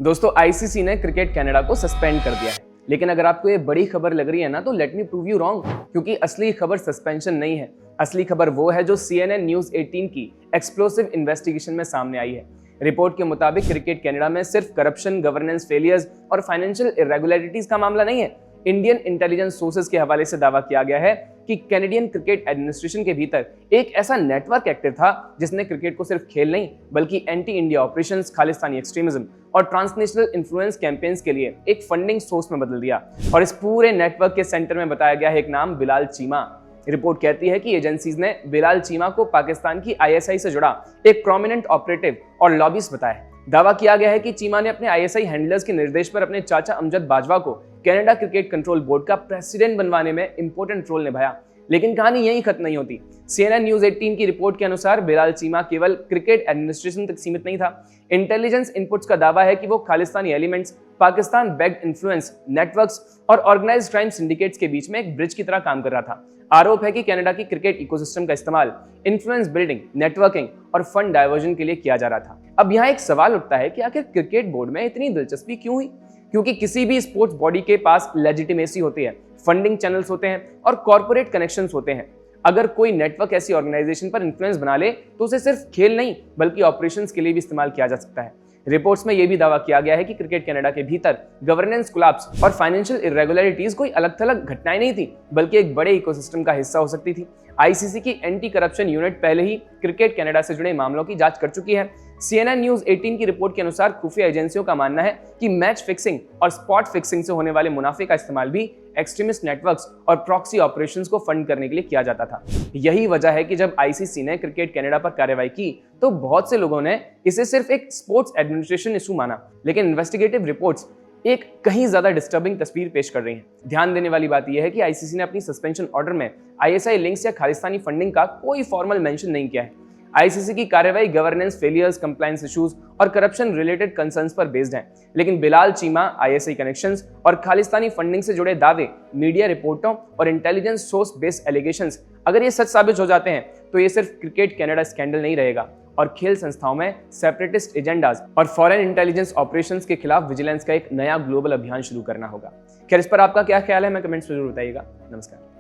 दोस्तों, आईसीसी ने cricket Canada को सस्पेंड कर दिया है। लेकिन अगर आपको ये बड़ी खबर लग रही है ना, तो let me prove you wrong, क्योंकि असली खबर सस्पेंशन नहीं है। असली खबर वो है जो CNN न्यूज 18 की एक्सप्लोसिव इन्वेस्टिगेशन में सामने आई है। रिपोर्ट के मुताबिक क्रिकेट कनाडा में सिर्फ करप्शन, गवर्नेंस फेलियर्स और फाइनेंशियल इरेगुलरिटीज का मामला नहीं है। इंडियन इंटेलिजेंस सोर्सेज के हवाले से दावा किया गया है कि कैनेडियन क्रिकेट एडमिनिस्ट्रेशन के भीतर एक ऐसा नेटवर्क एक्टिव था जिसने क्रिकेट को सिर्फ खेल नहीं बल्कि anti India operations, Khalistani extremism और ट्रांसनेशनल इन्फ्लुएंस कैंपेन्स के लिए एक फंडिंग सोर्स में बदल दिया। और इस पूरे नेटवर्क के सेंटर में बताया गया है एक नाम, बिलाल चीमा। रिपोर्ट कहती है कि एजेंसीज ने बिलाल चीमा को पाकिस्तान की ISI से जुड़ा एक प्रोमिनेंट ऑपरेटिव और लॉबिस्ट बताया। दावा किया गया है कि चीमा ने अपने ISI हैंडलर्स के निर्देश पर अपने चाचा अमजद बाजवा को कनाडा क्रिकेट कंट्रोल बोर्ड का प्रेसिडेंट बनवाने में इंपॉर्टेंट रोल निभाया। लेकिन कहानी यहीं खत्म नहीं होती। CNN न्यूज 18 की रिपोर्ट के अनुसार बिलाल चीमा केवल क्रिकेट एडमिनिस्ट्रेशन तक सीमित नहीं था। इंटेलिजेंस इनपुट्स का दावा है कि वो Khalistani elements, Pakistan backed influence networks और ऑर्गेनाइज्ड क्राइम सिंडिकेट्स के बीच में एक ब्रिज की तरह काम कर रहा था। आरोप है कि कनाडा की क्रिकेट इकोसिस्टम का इस्तेमाल इन्फ्लुएंस बिल्डिंग, नेटवर्किंग और फंड डायवर्जन के लिए किया जा रहा था। अब यहाँ एक सवाल उठता है कि आखिर क्रिकेट बोर्ड में इतनी दिलचस्पी क्यों हुई? क्योंकि किसी भी स्पोर्ट्स बॉडी के पास लेजिटिमेसी होती है, फंडिंग चैनल्स होते हैं और कॉर्पोरेट कनेक्शंस होते हैं। अगर कोई नेटवर्क ऐसी ऑर्गेनाइजेशन पर इन्फ्लुएंस बना ले तो उसे सिर्फ खेल नहीं बल्कि ऑपरेशंस के लिए भी इस्तेमाल किया जा सकता है। रिपोर्ट्स में यह भी दावा किया गया है कि क्रिकेट कनाडा के भीतर गवर्नेंस कोलैप्स और फाइनेंशियल इरेगुलरिटीज कोई अलग थलग घटनाएं नहीं थी बल्कि एक बड़े इकोसिस्टम का हिस्सा हो सकती थी। आईसीसी की एंटी करप्शन यूनिट पहले ही क्रिकेट कनाडा से जुड़े मामलों की जांच कर चुकी है। CNN न्यूज 18 की रिपोर्ट के अनुसार खुफिया एजेंसियों का मानना है कि मैच फिक्सिंग और स्पॉट फिक्सिंग से होने वाले मुनाफे का इस्तेमाल भी एक्सट्रीमिस्ट नेटवर्क्स और प्रॉक्सी ऑपरेशंस को फंड करने के लिए किया जाता था। यही वजह है कि जब आईसीसी ने क्रिकेट कनाडा पर कार्रवाई की तो बहुत से लोगों ने इसे सिर्फ एक स्पोर्ट्स एडमिनिस्ट्रेशन इशू माना, लेकिन इन्वेस्टिगेटिव रिपोर्ट्स एक कहीं ज्यादा डिस्टर्बिंग तस्वीर पेश कर रही हैं। ध्यान देने वाली बात यह है कि आईसीसी ने अपनी सस्पेंशन ऑर्डर में ISI लिंक्स या खालिस्तानी फंडिंग का कोई फॉर्मल मेंशन नहीं किया है। आईसीसी की कार्रवाई गवर्नेंस फेलियर्स, कंप्लायंस इश्यूज और करप्शन रिलेटेड कंसर्न्स पर बेस्ड है। लेकिन बिलाल चीमा, ISI कनेक्शंस और खालिस्तानी फंडिंग से जुड़े दावे, मीडिया रिपोर्टों और इंटेलिजेंस सोर्स बेस्ड एलिगेशंस अगर ये सच साबित हो जाते हैं तो ये सिर्फ क्रिकेट कनाडा स्कैंडल नहीं रहेगा और खेल संस्थाओं में सेपरेटिस्ट एजेंडाज और फॉरेन इंटेलिजेंस ऑपरेशंस के खिलाफ विजिलेंस का एक नया ग्लोबल अभियान शुरू करना होगा। खैर, इस पर आपका क्या ख्याल है, मैं कमेंट्स में जरूर बताइएगा। नमस्कार।